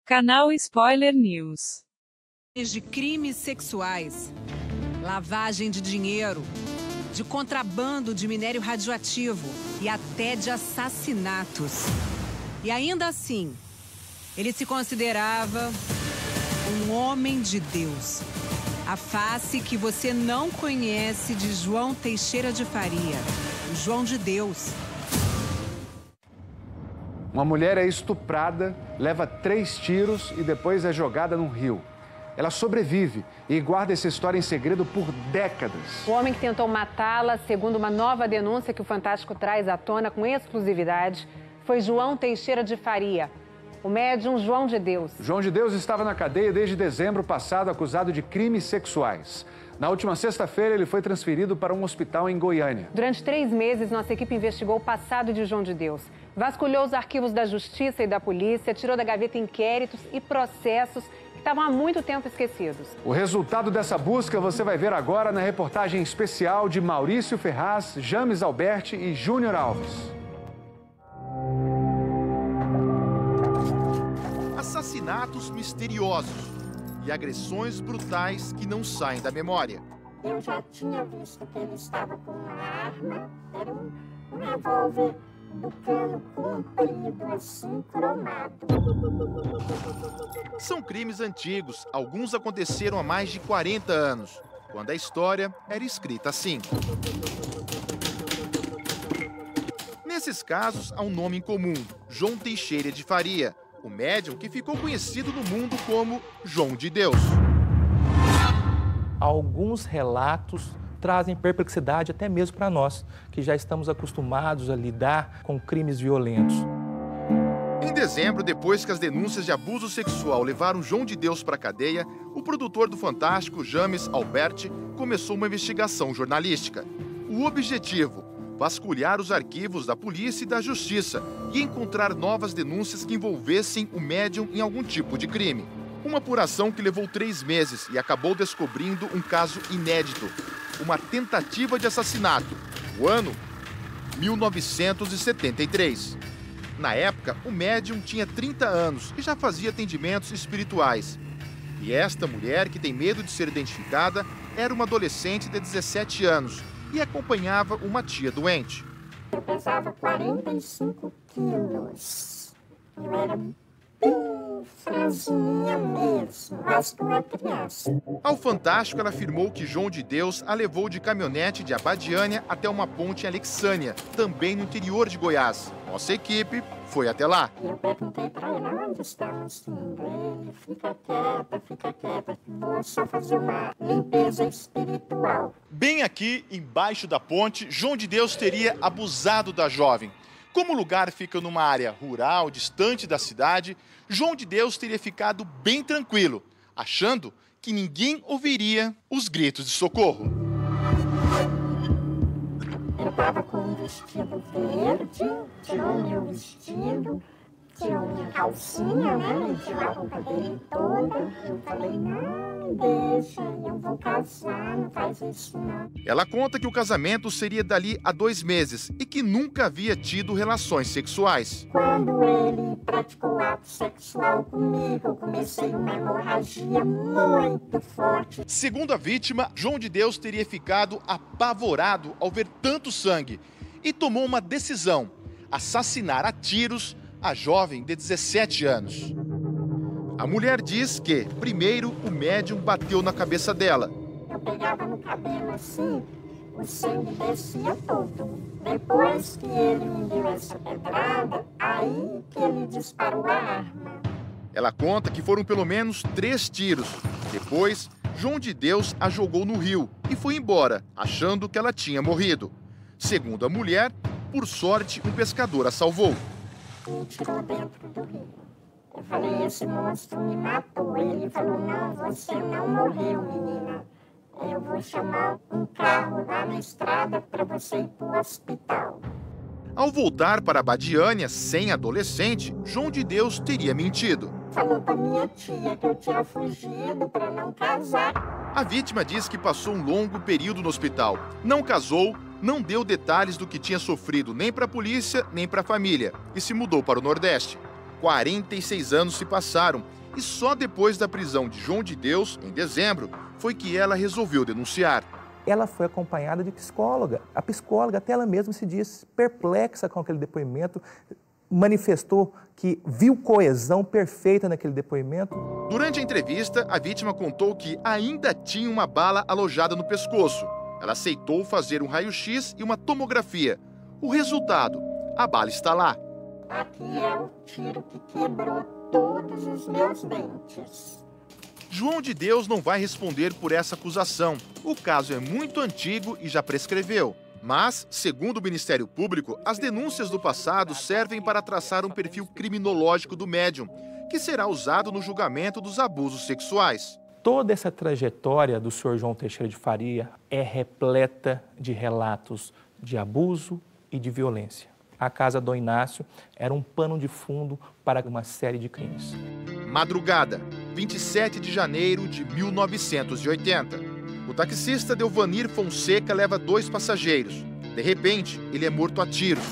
Canal Spoiler News. De crimes sexuais, lavagem de dinheiro, de contrabando de minério radioativo e até de assassinatos. E ainda assim, ele se considerava um homem de Deus. A face que você não conhece de João Teixeira de Faria, o João de Deus. Uma mulher é estuprada, leva 3 tiros e depois é jogada num rio. Ela sobrevive e guarda essa história em segredo por décadas. O homem que tentou matá-la, segundo uma nova denúncia que o Fantástico traz à tona com exclusividade, foi João Teixeira de Faria, o médium João de Deus. João de Deus estava na cadeia desde dezembro passado, acusado de crimes sexuais. Na última sexta-feira, ele foi transferido para um hospital em Goiânia. Durante 3 meses, nossa equipe investigou o passado de João de Deus. Vasculhou os arquivos da Justiça e da Polícia, tirou da gaveta inquéritos e processos que estavam há muito tempo esquecidos. O resultado dessa busca você vai ver agora na reportagem especial de Maurício Ferraz, James Alberti e Júnior Alves. Assassinatos misteriosos e agressões brutais que não saem da memória. Eu já tinha visto que ele estava com uma arma, era um revólver do cano comprido, assim, cromado. São crimes antigos, alguns aconteceram há mais de 40 anos, quando a história era escrita assim. Nesses casos, há um nome em comum, João Teixeira de Faria, o médium que ficou conhecido no mundo como João de Deus. Alguns relatos trazem perplexidade até mesmo para nós, que já estamos acostumados a lidar com crimes violentos. Em dezembro, depois que as denúncias de abuso sexual levaram João de Deus para a cadeia, o produtor do Fantástico, James Alberti, começou uma investigação jornalística. O objetivo: vasculhar os arquivos da polícia e da justiça e encontrar novas denúncias que envolvessem o médium em algum tipo de crime. Uma apuração que levou 3 meses e acabou descobrindo um caso inédito, uma tentativa de assassinato. O ano? 1973. Na época, o médium tinha 30 anos e já fazia atendimentos espirituais. E esta mulher, que tem medo de ser identificada, era uma adolescente de 17 anos e acompanhava uma tia doente. Eu pesava 45 quilos. Eu era bem franzininha mesmo, mas que uma criança. Ao Fantástico, ela afirmou que João de Deus a levou de caminhonete de Abadiânia até uma ponte em Alexânia, também no interior de Goiás. Nossa equipe foi até lá. Eu perguntei para ele, onde estamos indo? Ele, fica quieta, vou só fazer uma limpeza espiritual. Bem aqui, embaixo da ponte, João de Deus teria abusado da jovem. Como o lugar fica numa área rural, distante da cidade, João de Deus teria ficado bem tranquilo, achando que ninguém ouviria os gritos de socorro. Eu estava com um vestido verde, tirou meu vestido, tirou minha calcinha, né? Tirou a roupa dele toda. Eu falei, não, deixa, eu vou casar, não faz isso não. Ela conta que o casamento seria dali a 2 meses e que nunca havia tido relações sexuais. Quando ele praticou ato sexual comigo, eu comecei uma hemorragia muito forte. Segundo a vítima, João de Deus teria ficado apavorado ao ver tanto sangue e tomou uma decisão: assassinar a tiros a jovem de 17 anos. A mulher diz que, primeiro, o médium bateu na cabeça dela. Eu pegava no cabelo assim, o sangue descia todo. Depois que ele me deu essa pedrada, aí que ele disparou a arma. Ela conta que foram pelo menos 3 tiros. Depois, João de Deus a jogou no rio e foi embora, achando que ela tinha morrido. Segundo a mulher, por sorte, um pescador a salvou. Me tirou dentro do rio. Eu falei, esse monstro me matou. Ele falou, não, você não morreu, menina. Eu vou chamar um carro lá na estrada para você ir para o hospital. Ao voltar para Abadiânia, sem adolescente, João de Deus teria mentido. Falou para minha tia que eu tinha fugido para não casar. A vítima diz que passou um longo período no hospital. Não casou, não deu detalhes do que tinha sofrido nem para a polícia, nem para a família, e se mudou para o Nordeste. 46 anos se passaram e só depois da prisão de João de Deus, em dezembro, foi que ela resolveu denunciar. Ela foi acompanhada de psicóloga. A psicóloga, até ela mesma se diz perplexa com aquele depoimento, manifestou que viu coesão perfeita naquele depoimento. Durante a entrevista, a vítima contou que ainda tinha uma bala alojada no pescoço. Ela aceitou fazer um raio-x e uma tomografia. O resultado, a bala está lá. Aqui é o tiro que quebrou todos os meus dentes. João de Deus não vai responder por essa acusação. O caso é muito antigo e já prescreveu. Mas, segundo o Ministério Público, as denúncias do passado servem para traçar um perfil criminológico do médium, que será usado no julgamento dos abusos sexuais. Toda essa trajetória do Sr. João Teixeira de Faria é repleta de relatos de abuso e de violência. A casa do Inácio era um pano de fundo para uma série de crimes. Madrugada, 27 de janeiro de 1980. O taxista Delvanir Fonseca leva 2 passageiros. De repente, ele é morto a tiros.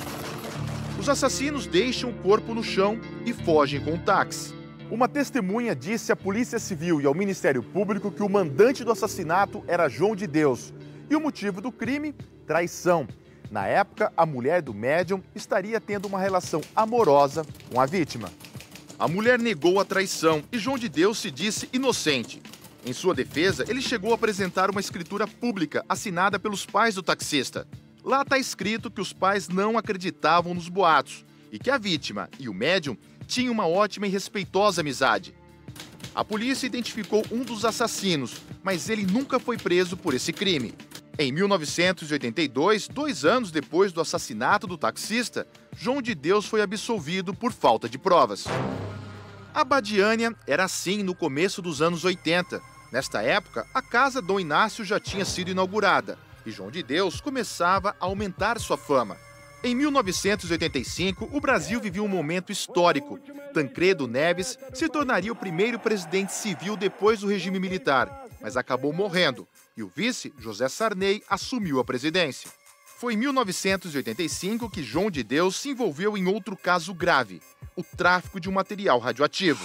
Os assassinos deixam o corpo no chão e fogem com o táxi. Uma testemunha disse à Polícia Civil e ao Ministério Público que o mandante do assassinato era João de Deus. E o motivo do crime? Traição. Na época, a mulher do médium estaria tendo uma relação amorosa com a vítima. A mulher negou a traição e João de Deus se disse inocente. Em sua defesa, ele chegou a apresentar uma escritura pública assinada pelos pais do taxista. Lá está escrito que os pais não acreditavam nos boatos e que a vítima e o médium tinham uma ótima e respeitosa amizade. A polícia identificou um dos assassinos, mas ele nunca foi preso por esse crime. Em 1982, 2 anos depois do assassinato do taxista, João de Deus foi absolvido por falta de provas. A Badiânia era assim no começo dos anos 80. Nesta época, a casa Dom Inácio já tinha sido inaugurada e João de Deus começava a aumentar sua fama. Em 1985, o Brasil vivia um momento histórico. Tancredo Neves se tornaria o primeiro presidente civil depois do regime militar, mas acabou morrendo e o vice, José Sarney, assumiu a presidência. Foi em 1985 que João de Deus se envolveu em outro caso grave, o tráfico de um material radioativo.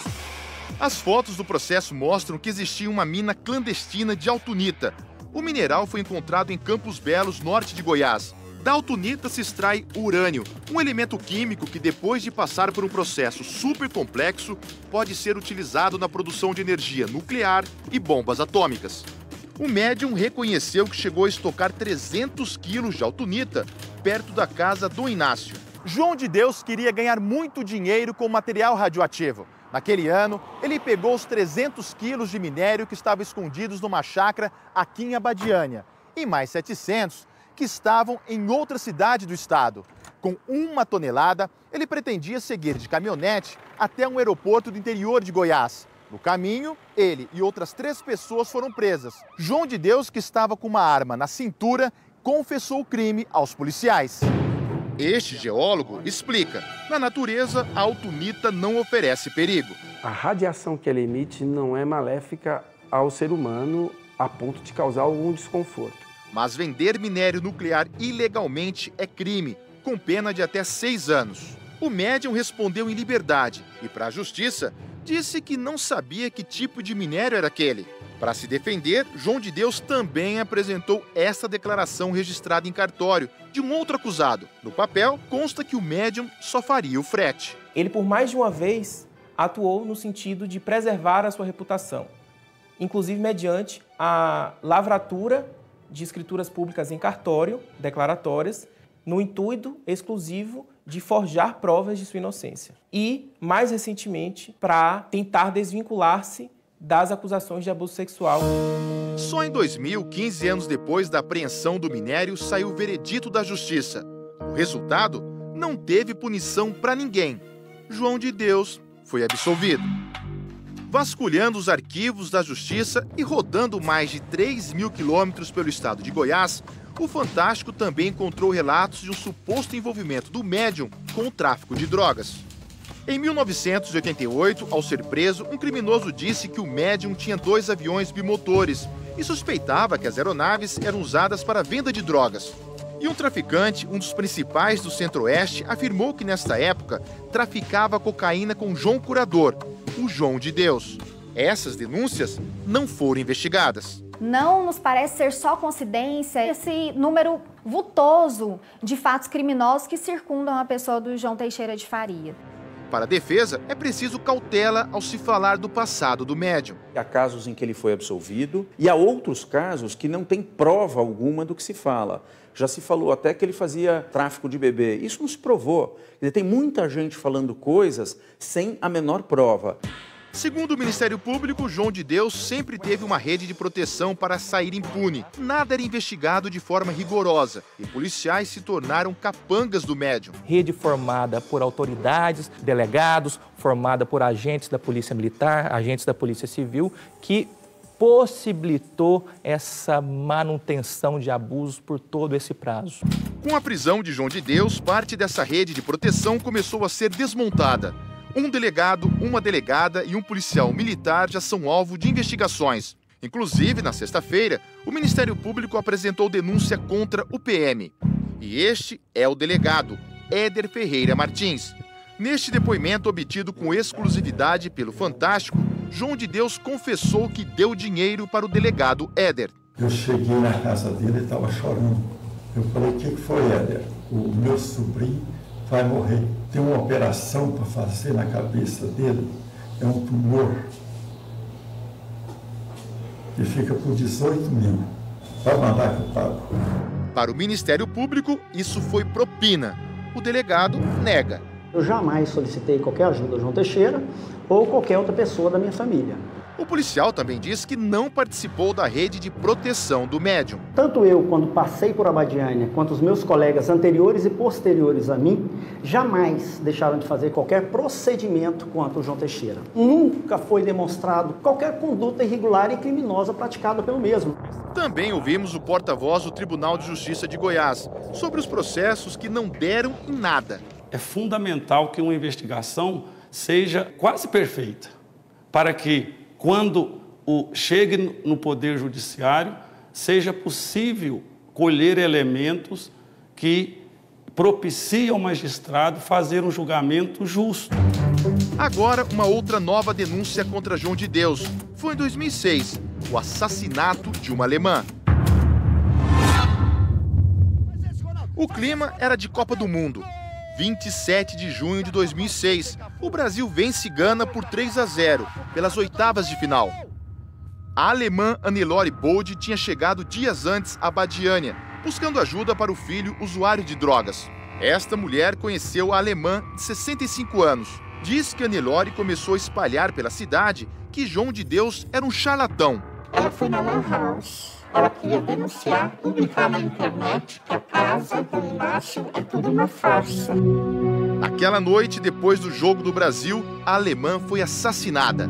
As fotos do processo mostram que existia uma mina clandestina de autunita. O mineral foi encontrado em Campos Belos, norte de Goiás. Da autunita se extrai urânio, um elemento químico que, depois de passar por um processo super complexo, pode ser utilizado na produção de energia nuclear e bombas atômicas. O médium reconheceu que chegou a estocar 300 quilos de autunita perto da casa do Inácio. João de Deus queria ganhar muito dinheiro com material radioativo. Naquele ano, ele pegou os 300 quilos de minério que estavam escondidos numa chácara aqui em Abadiânia e mais 700 que estavam em outra cidade do estado. Com 1 tonelada, ele pretendia seguir de caminhonete até um aeroporto do interior de Goiás. No caminho, ele e outras 3 pessoas foram presas. João de Deus, que estava com uma arma na cintura, confessou o crime aos policiais. Este geólogo explica: na natureza, a autunita não oferece perigo. A radiação que ela emite não é maléfica ao ser humano a ponto de causar algum desconforto. Mas vender minério nuclear ilegalmente é crime, com pena de até 6 anos. O médium respondeu em liberdade e, para a justiça, disse que não sabia que tipo de minério era aquele. Para se defender, João de Deus também apresentou esta declaração registrada em cartório de um outro acusado. No papel, consta que o médium só faria o frete. Ele, por mais de uma vez, atuou no sentido de preservar a sua reputação, inclusive mediante a lavratura de escrituras públicas em cartório, declaratórias, no intuito exclusivo de forjar provas de sua inocência. E, mais recentemente, para tentar desvincular-se das acusações de abuso sexual. Só em 2000, 15 anos depois da apreensão do minério, saiu o veredito da justiça. O resultado? Não teve punição para ninguém. João de Deus foi absolvido. Vasculhando os arquivos da justiça e rodando mais de 3.000 quilômetros pelo estado de Goiás, o Fantástico também encontrou relatos de um suposto envolvimento do médium com o tráfico de drogas. Em 1988, ao ser preso, um criminoso disse que o médium tinha 2 aviões bimotores e suspeitava que as aeronaves eram usadas para a venda de drogas. E um traficante, um dos principais do Centro-Oeste, afirmou que nesta época traficava cocaína com João Curador, o João de Deus. Essas denúncias não foram investigadas. Não nos parece ser só coincidência esse número vultoso de fatos criminosos que circundam a pessoa do João Teixeira de Faria. Para a defesa, é preciso cautela ao se falar do passado do médium. Há casos em que ele foi absolvido e há outros casos que não tem prova alguma do que se fala. Já se falou até que ele fazia tráfico de bebê. Isso não se provou. Tem muita gente falando coisas sem a menor prova. Segundo o Ministério Público, João de Deus sempre teve uma rede de proteção para sair impune. Nada era investigado de forma rigorosa e policiais se tornaram capangas do médium. Rede formada por autoridades, delegados, formada por agentes da Polícia Militar, agentes da Polícia Civil, que possibilitou essa manutenção de abusos por todo esse prazo. Com a prisão de João de Deus, parte dessa rede de proteção começou a ser desmontada. Um delegado, uma delegada e um policial militar já são alvo de investigações. Inclusive, na sexta-feira, o Ministério Público apresentou denúncia contra o PM. E este é o delegado, Éder Ferreira Martins. Neste depoimento obtido com exclusividade pelo Fantástico, João de Deus confessou que deu dinheiro para o delegado Éder. Eu cheguei na casa dele e estava chorando. Eu falei, o que foi, Éder? O meu sobrinho vai morrer. Tem uma operação para fazer na cabeça dele, é um tumor que fica por 18 mil. Vai mandar que eu pago. Para o Ministério Público, isso foi propina. O delegado nega. Eu jamais solicitei qualquer ajuda ao João Teixeira ou qualquer outra pessoa da minha família. O policial também diz que não participou da rede de proteção do médium. Tanto eu, quando passei por Abadiânia, quanto os meus colegas anteriores e posteriores a mim, jamais deixaram de fazer qualquer procedimento contra o João Teixeira. Nunca foi demonstrado qualquer conduta irregular e criminosa praticada pelo mesmo. Também ouvimos o porta-voz do Tribunal de Justiça de Goiás sobre os processos que não deram em nada. É fundamental que uma investigação seja quase perfeita, para que, quando chegue no Poder Judiciário, seja possível colher elementos que propiciem ao magistrado fazer um julgamento justo. Agora, uma outra nova denúncia contra João de Deus. Foi em 2006, o assassinato de uma alemã. O clima era de Copa do Mundo. 27 de junho de 2006, o Brasil vence Gana por 3-0, pelas oitavas de final. A alemã Annelore Boldi tinha chegado dias antes a Abadiânia, buscando ajuda para o filho usuário de drogas. Esta mulher conheceu a alemã de 65 anos. Diz que Annelore começou a espalhar pela cidade que João de Deus era um charlatão. Ela foi na Lan House. Ela queria denunciar, publicar na internet que a casa do Inácio é tudo uma farsa. Naquela noite, depois do jogo do Brasil, a alemã foi assassinada.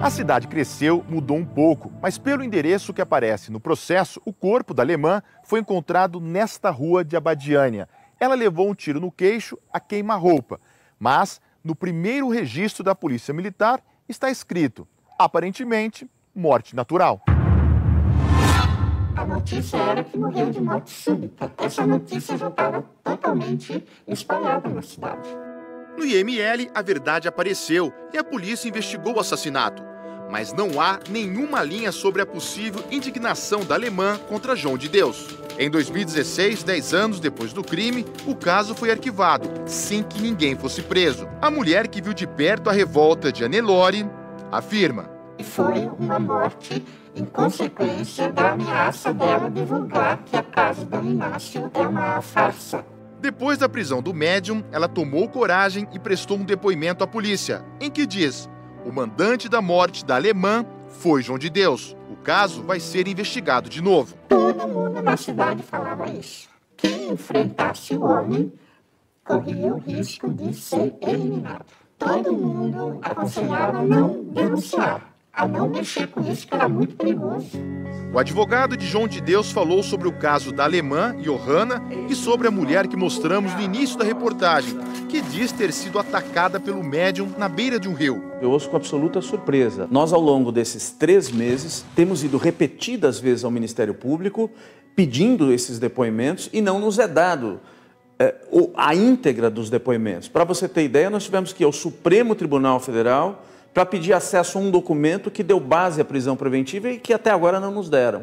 A cidade cresceu, mudou um pouco, mas pelo endereço que aparece no processo, o corpo da alemã foi encontrado nesta rua de Abadiânia. Ela levou um tiro no queixo a queima-roupa, mas no primeiro registro da Polícia Militar está escrito, aparentemente, morte natural. A notícia era que morreu de morte súbita. Essa notícia já estava totalmente espalhada na cidade. No IML, a verdade apareceu e a polícia investigou o assassinato. Mas não há nenhuma linha sobre a possível indignação da alemã contra João de Deus. Em 2016, 10 anos depois do crime, o caso foi arquivado, sem que ninguém fosse preso. A mulher que viu de perto a revolta de Annelore afirma: foi uma morte em consequência da ameaça dela divulgar que a casa do Inácio é uma farsa. Depois da prisão do médium, ela tomou coragem e prestou um depoimento à polícia, em que diz: o mandante da morte da alemã foi João de Deus. O caso vai ser investigado de novo. Todo mundo na cidade falava isso. Quem enfrentasse o homem corria o risco de ser eliminado. Todo mundo aconselhava não denunciar. a não mexer com isso, que era muito perigoso. O advogado de João de Deus falou sobre o caso da alemã, Johanna, e sobre a mulher que mostramos no início da reportagem, que diz ter sido atacada pelo médium na beira de um rio. Eu ouço com absoluta surpresa. Nós, ao longo desses 3 meses, temos ido repetidas vezes ao Ministério Público pedindo esses depoimentos e não nos é dado a íntegra dos depoimentos. Para você ter ideia, nós tivemos que ir ao Supremo Tribunal Federal para pedir acesso a um documento que deu base à prisão preventiva e que até agora não nos deram.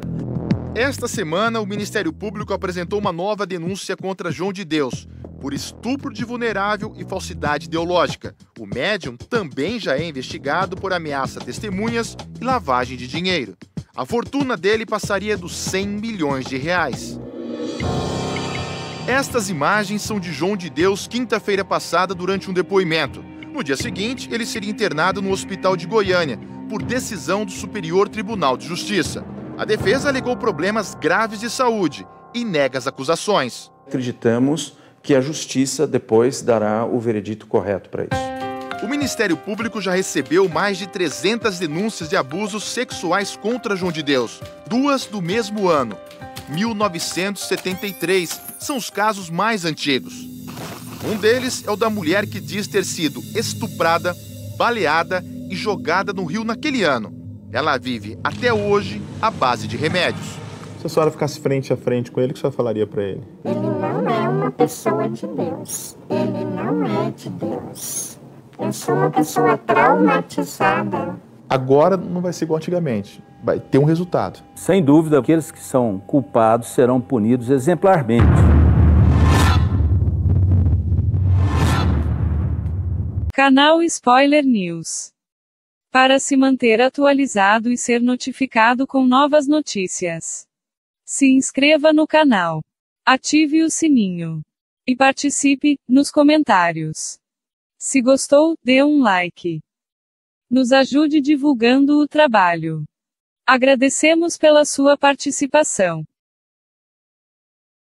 Esta semana, o Ministério Público apresentou uma nova denúncia contra João de Deus por estupro de vulnerável e falsidade ideológica. O médium também já é investigado por ameaça a testemunhas e lavagem de dinheiro. A fortuna dele passaria dos 100 milhões de reais. Estas imagens são de João de Deus quinta-feira passada durante um depoimento. No dia seguinte, ele seria internado no hospital de Goiânia, por decisão do Superior Tribunal de Justiça. A defesa alegou problemas graves de saúde e nega as acusações. Acreditamos que a Justiça depois dará o veredito correto para isso. O Ministério Público já recebeu mais de 300 denúncias de abusos sexuais contra João de Deus, 2 do mesmo ano. 1973 são os casos mais antigos. Um deles é o da mulher que diz ter sido estuprada, baleada e jogada no rio naquele ano. Ela vive até hoje à base de remédios. Se a senhora ficasse frente a frente com ele, o que a senhora falaria para ele? Ele não é uma pessoa de Deus. Ele não é de Deus. Eu sou uma pessoa traumatizada. Agora não vai ser igual antigamente. Vai ter um resultado. Sem dúvida, aqueles que são culpados serão punidos exemplarmente. Canal Spoiler News. Para se manter atualizado e ser notificado com novas notícias, se inscreva no canal, ative o sininho e participe nos comentários. Se gostou, dê um like. Nos ajude divulgando o trabalho. Agradecemos pela sua participação.